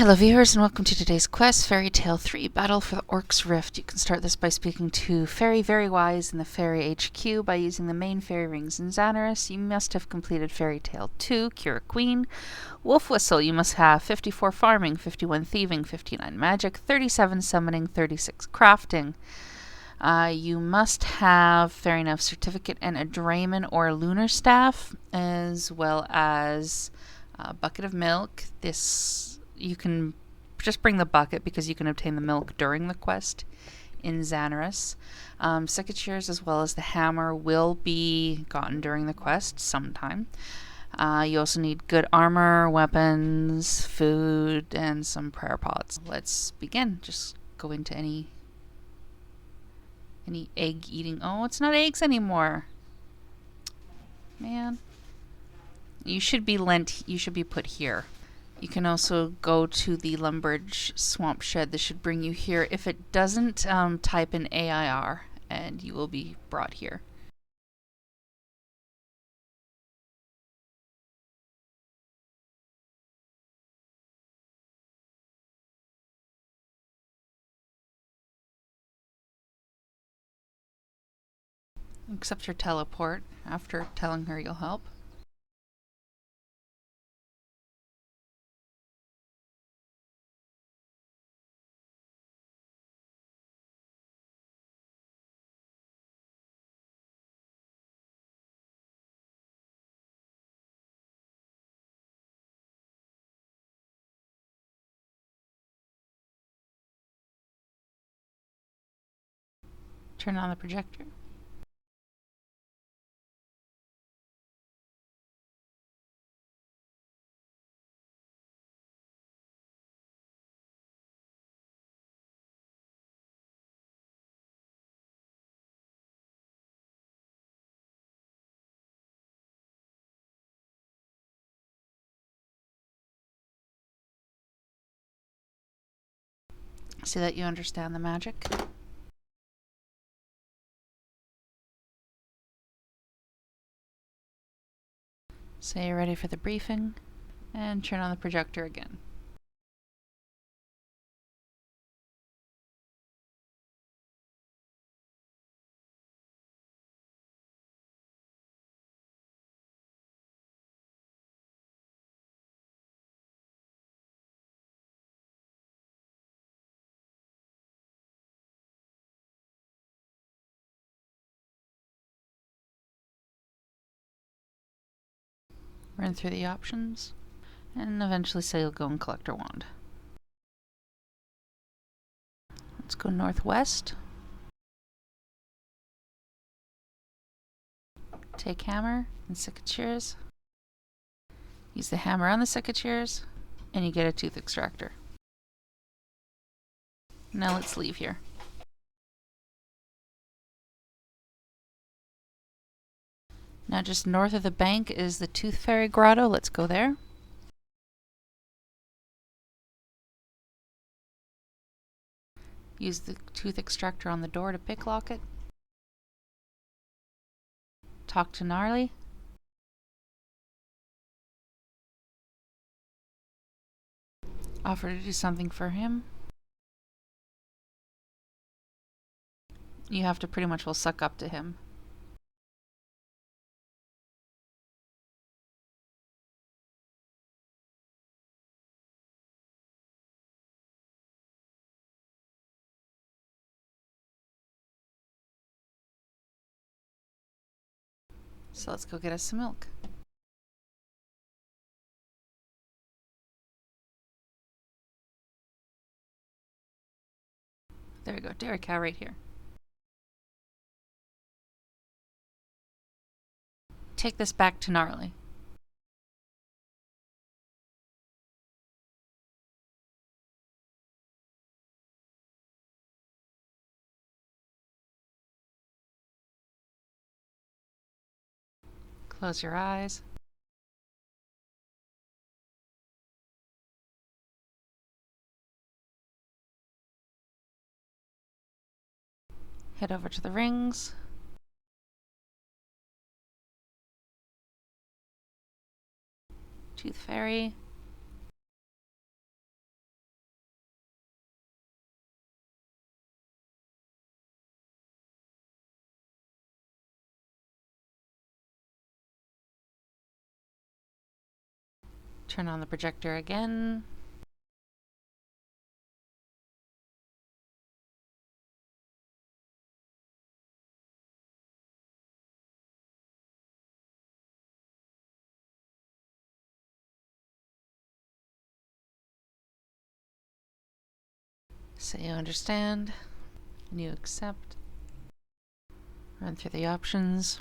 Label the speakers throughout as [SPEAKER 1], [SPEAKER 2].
[SPEAKER 1] Hello viewers and welcome to today's quest, Fairy Tale 3, Battle for the Orcs Rift. You can start this by speaking to Fairy Very Wise in the Fairy HQ by using the main fairy rings in Xanaris. You must have completed Fairy Tale 2, Cure a Queen. Wolf Whistle, you must have 54 Farming, 51 Thieving, 59 Magic, 37 Summoning, 36 Crafting. You must have Fairy Nymph Certificate and a Drayman or Lunar Staff, as well as a bucket of milk. You can just bring the bucket because you can obtain the milk during the quest in Xanaris. Secateurs as well as the hammer will be gotten during the quest sometime. You also need good armor, weapons, food, and some prayer pots. Let's begin. Just go into any egg eating. Oh, it's not eggs anymore. Man. You should be put here. You can also go to the Lumbridge Swamp Shed. This should bring you here. If it doesn't, type in AIR and you will be brought here. Accept your teleport after telling her you'll help. Turn on the projector. See that you understand the magic. Say you're ready for the briefing, and turn on the projector again. Run through the options, and eventually say you'll go and collect her wand. Let's go northwest. Take hammer and secateurs. Use the hammer on the secateurs, and you get a tooth extractor. Now let's leave here. Now just north of the bank is the Tooth Fairy Grotto. Let's go there. Use the tooth extractor on the door to picklock it. Talk to Gnarly. Offer to do something for him. You have to pretty much suck up to him. So let's go get us some milk. There we go, dairy cow right here. Take this back to Gnarly. Close your eyes. Head over to the rings. Tooth Fairy. Turn on the projector again. Say you understand, and you accept. Run through the options.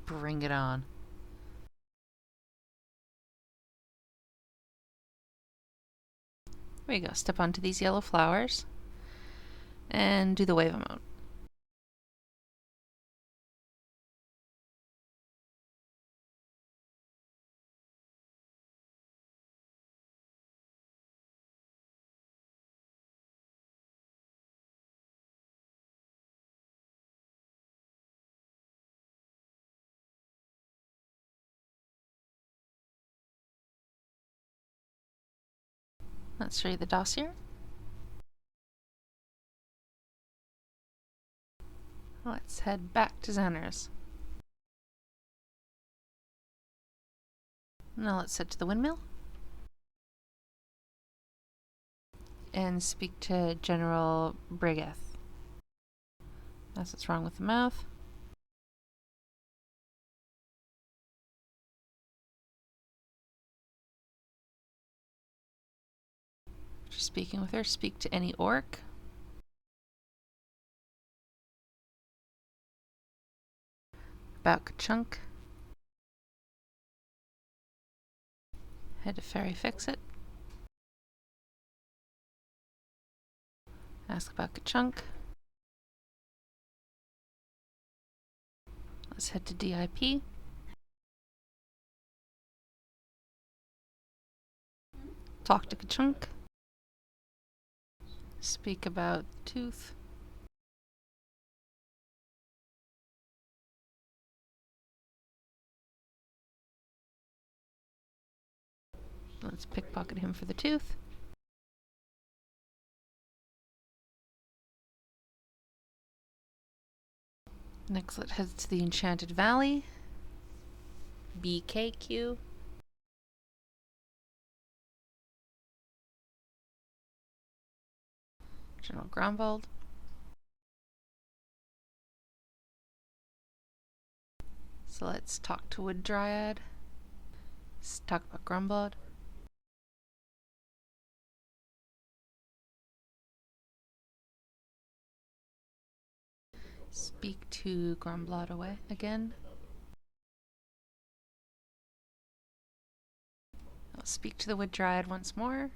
[SPEAKER 1] Bring it on. There you go. Step onto these yellow flowers and do the wave emote. Let's show you the dossier. Let's head back to Xanaris. Now let's head to the windmill and speak to General Brigeth. That's what's wrong with the mouth. After speaking with her, speak to any orc. About Ka-chunk. Head to Fairy Fix It. Ask about Ka-chunk. Let's head to DIP. Talk to Ka-chunk. Speak about Tooth. Let's pickpocket him for the tooth. Next, let's head to the Enchanted Valley. BKQ. General Grombold. So let's talk to Wood Dryad. Let's talk about Grombold. Speak to Gromblod away again. I'll speak to the Wood Dryad once more.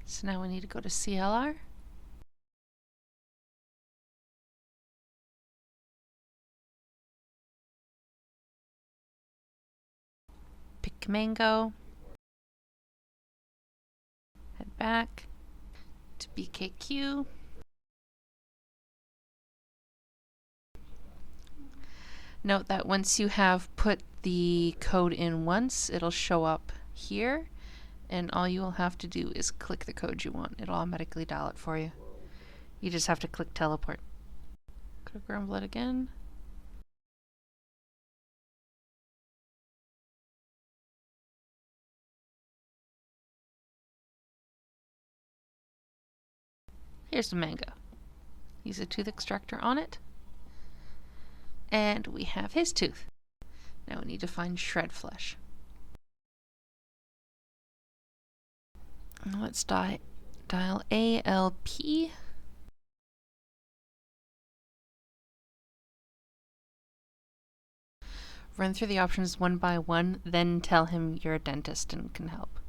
[SPEAKER 1] So now we need to go to CLR. Pick Mango. Head back to BKQ. Note that once you have put the code in once, it'll show up here, and all you will have to do is click the code you want. It'll automatically dial it for you. You just have to click teleport. Go to Grumblet again. Here's the mango. Use a tooth extractor on it. And we have his tooth. Now we need to find shred flesh. Let's dial ALP. Run through the options one by one, then tell him you're a dentist and can help.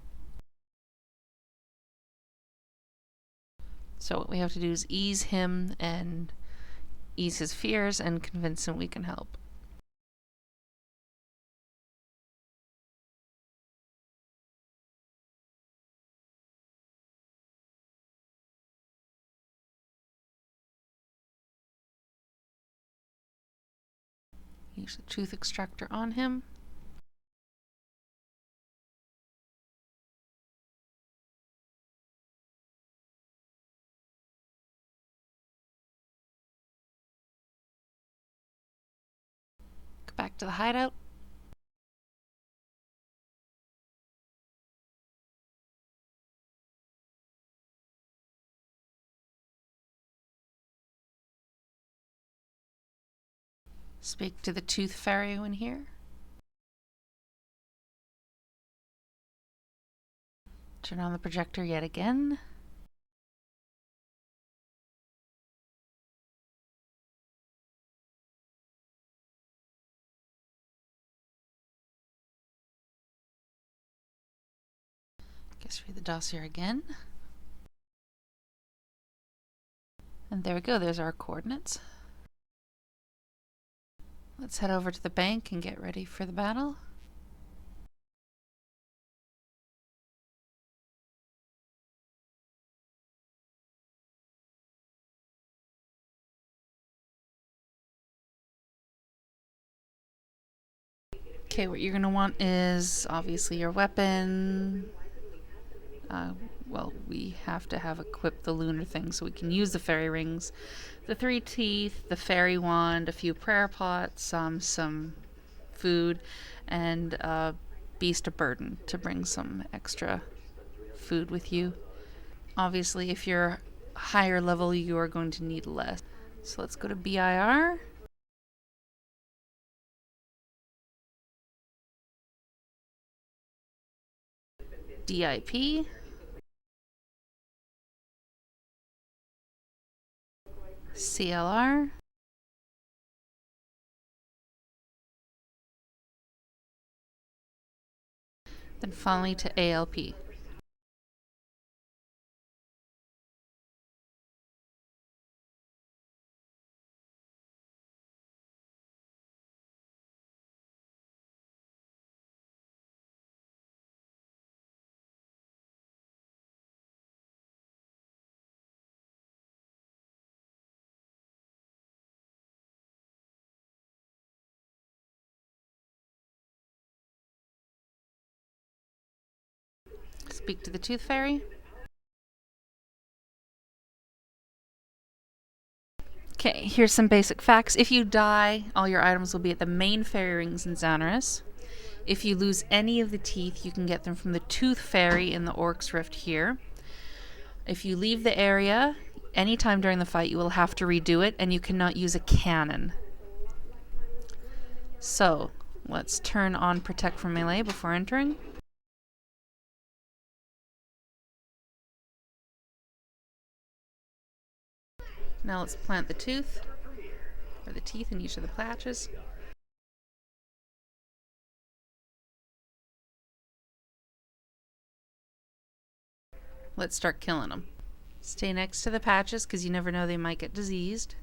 [SPEAKER 1] So what we have to do is ease him and ease his fears and convince him we can help. Use the tooth extractor on him. back to the hideout. Speak to the tooth fairy when here. Turn on the projector yet again. Guess read the dossier again. And there we go, there's our coordinates. Let's head over to the bank and get ready for the battle. Okay, what you're going to want is obviously your weapon. Well, we have to have equipped the lunar thing so we can use the fairy rings, the 3 teeth, the fairy wand, a few prayer pots, some food, and a beast of burden to bring some extra food with you. Obviously, if you're higher level, you are going to need less. So let's go to BIR. DIP. CLR. Then finally to ALP. Speak to the tooth fairy. Okay, here's some basic facts. If you die, all your items will be at the main fairy rings in Xanaris. If you lose any of the teeth, you can get them from the tooth fairy in the Orcs Rift here. If you leave the area anytime during the fight, you will have to redo it, and you cannot use a cannon. So, let's turn on Protect from Melee before entering. Now let's plant the tooth, or the teeth in each of the patches. Let's start killing them. Stay next to the patches because you never know, they might get diseased.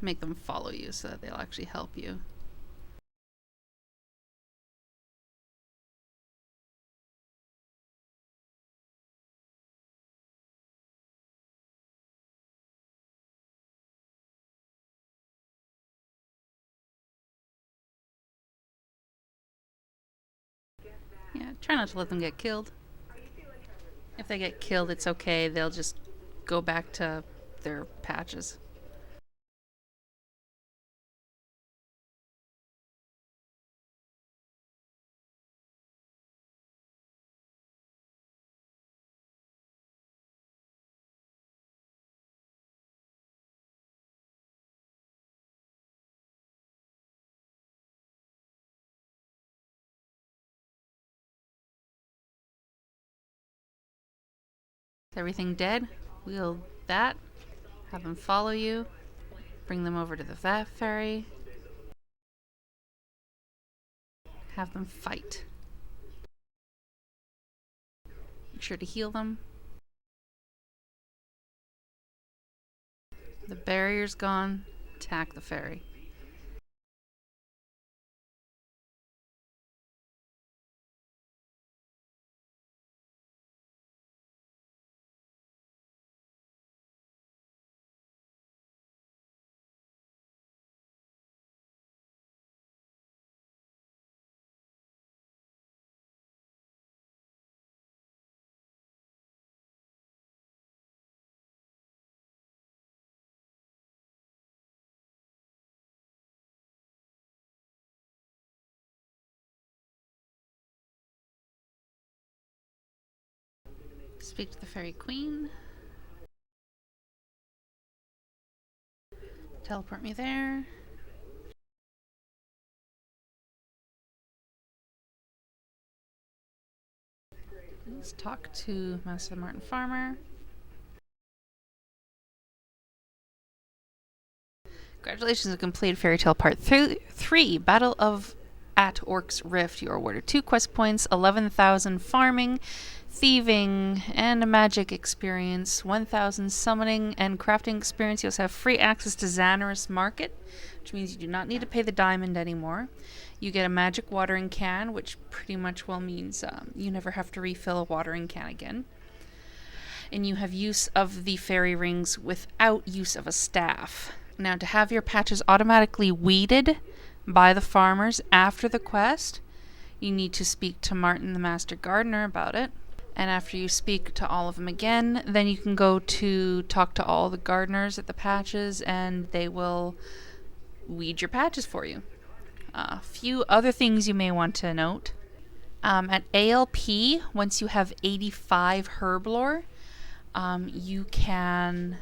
[SPEAKER 1] Make them follow you so that they'll actually help you. Yeah, try not to let them get killed. If they get killed, it's okay. They'll just go back to their patches. Everything dead? Wheel that. Have them follow you. Bring them over to the Vat Fairy. have them fight. Make sure to heal them. The barrier's gone. Attack the fairy. Speak to the fairy queen. Teleport me there. Let's talk to Master Martin Farmer. Congratulations on completed Fairy Tale Part 3, Battle of at Orcs Rift. You are awarded 2 quest points, 11,000 farming, thieving, and a magic experience, 1,000 summoning and crafting experience. You also have free access to Xanaris Market, which means you do not need to pay the diamond anymore. You get a magic watering can, which pretty much well means you never have to refill a watering can again. And you have use of the fairy rings without use of a staff. Now, to have your patches automatically weeded by the farmers after the quest, you need to speak to Martin the Master Gardener about it. And after you speak to all of them again, then you can go to talk to all the gardeners at the patches, and they will weed your patches for you. A few other things you may want to note. At ALP, once you have 85 herb lore, you can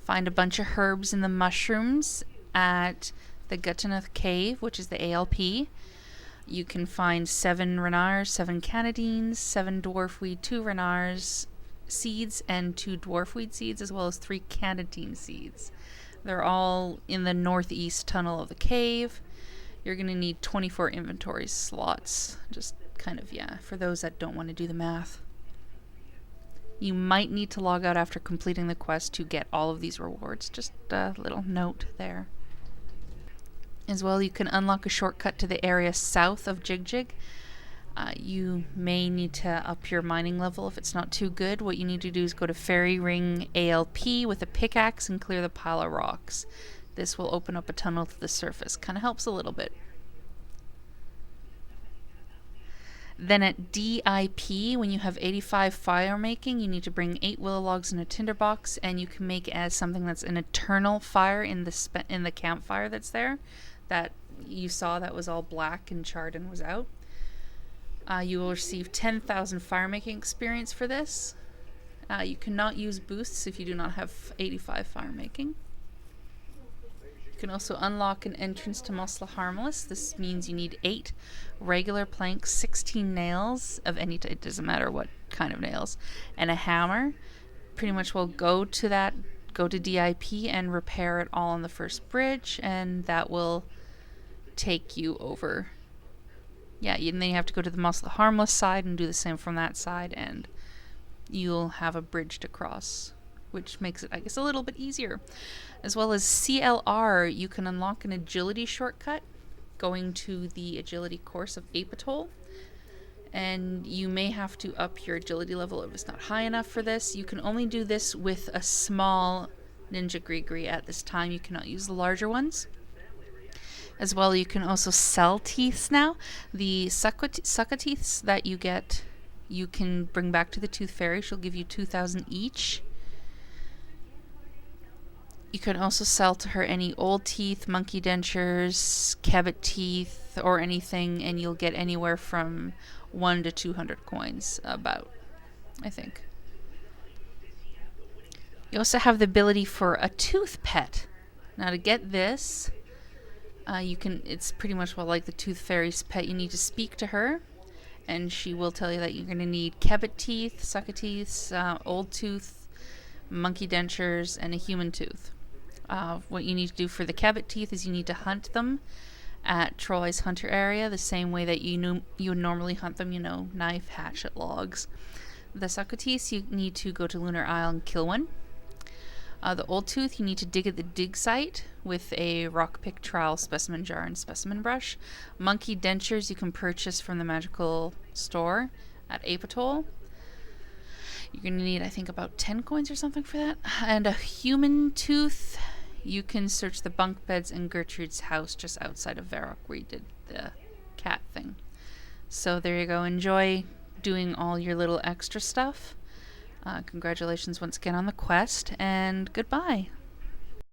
[SPEAKER 1] find a bunch of herbs in the mushrooms at the Gutanath Cave, which is the ALP. You can find 7 renars, 7 canadines, 7 dwarfweed, 2 renars seeds, and 2 dwarfweed seeds, as well as 3 canadine seeds. They're all in the northeast tunnel of the cave. You're going to need 24 inventory slots. Just kind of, yeah, for those that don't want to do the math. You might need to log out after completing the quest to get all of these rewards. Just a little note there. As well, you can unlock a shortcut to the area south of Jagex. You may need to up your mining level if it's not too good. What you need to do is go to Fairy Ring ALP with a pickaxe and clear the pile of rocks. This will open up a tunnel to the surface. Kind of helps a little bit. Then at DIP, when you have 85 fire making, you need to bring 8 willow logs in a tinderbox, and you can make as something that's an eternal fire in the campfire that's there, that you saw that was all black and charred and was out. You will receive 10,000 fire making experience for this. You cannot use boosts if you do not have 85 fire making. You can also unlock an entrance to Musla Harmless. This means you need 8 regular planks, 16 nails of any type, it doesn't matter what kind of nails, and a hammer. Pretty much will go to DIP and repair it all on the first bridge, and that will take you over. Yeah, and then you have to go to the Musla Harmless side and do the same from that side, and you'll have a bridge to cross, which makes it, I guess, a little bit easier. As well as CLR, you can unlock an agility shortcut going to the agility course of Apatol. And you may have to up your agility level if it's not high enough for this. You can only do this with a small Ninja Grigri at this time. You cannot use the larger ones. As well, you can also sell teeths now. The sucka teeths that you get, you can bring back to the Tooth Fairy. She'll give you 2,000 each. You can also sell to her any old teeth, monkey dentures, kebbit teeth, or anything, and you'll get anywhere from 1 to 200 coins, about, I think. You also have the ability for a tooth pet. Now, to get this, it's pretty much like the Tooth Fairy's pet. You need to speak to her, and she will tell you that you're going to need kebbit teeth, sucka teeth, old tooth, monkey dentures, and a human tooth. What you need to do for the kebbit teeth is you need to hunt them at Troy's hunter area, the same way that you would normally hunt them, knife, hatchet, logs. The Succotis, you need to go to Lunar Isle and kill one. The Old Tooth, you need to dig at the dig site with a rock pick, trowel, specimen jar, and specimen brush. Monkey dentures you can purchase from the magical store at Apatoll. You're going to need, I think, about 10 coins or something for that. And a human tooth, you can search the bunk beds in Gertrude's house just outside of Varrock where you did the cat thing. So there you go. Enjoy doing all your little extra stuff. Congratulations once again on the quest, and goodbye.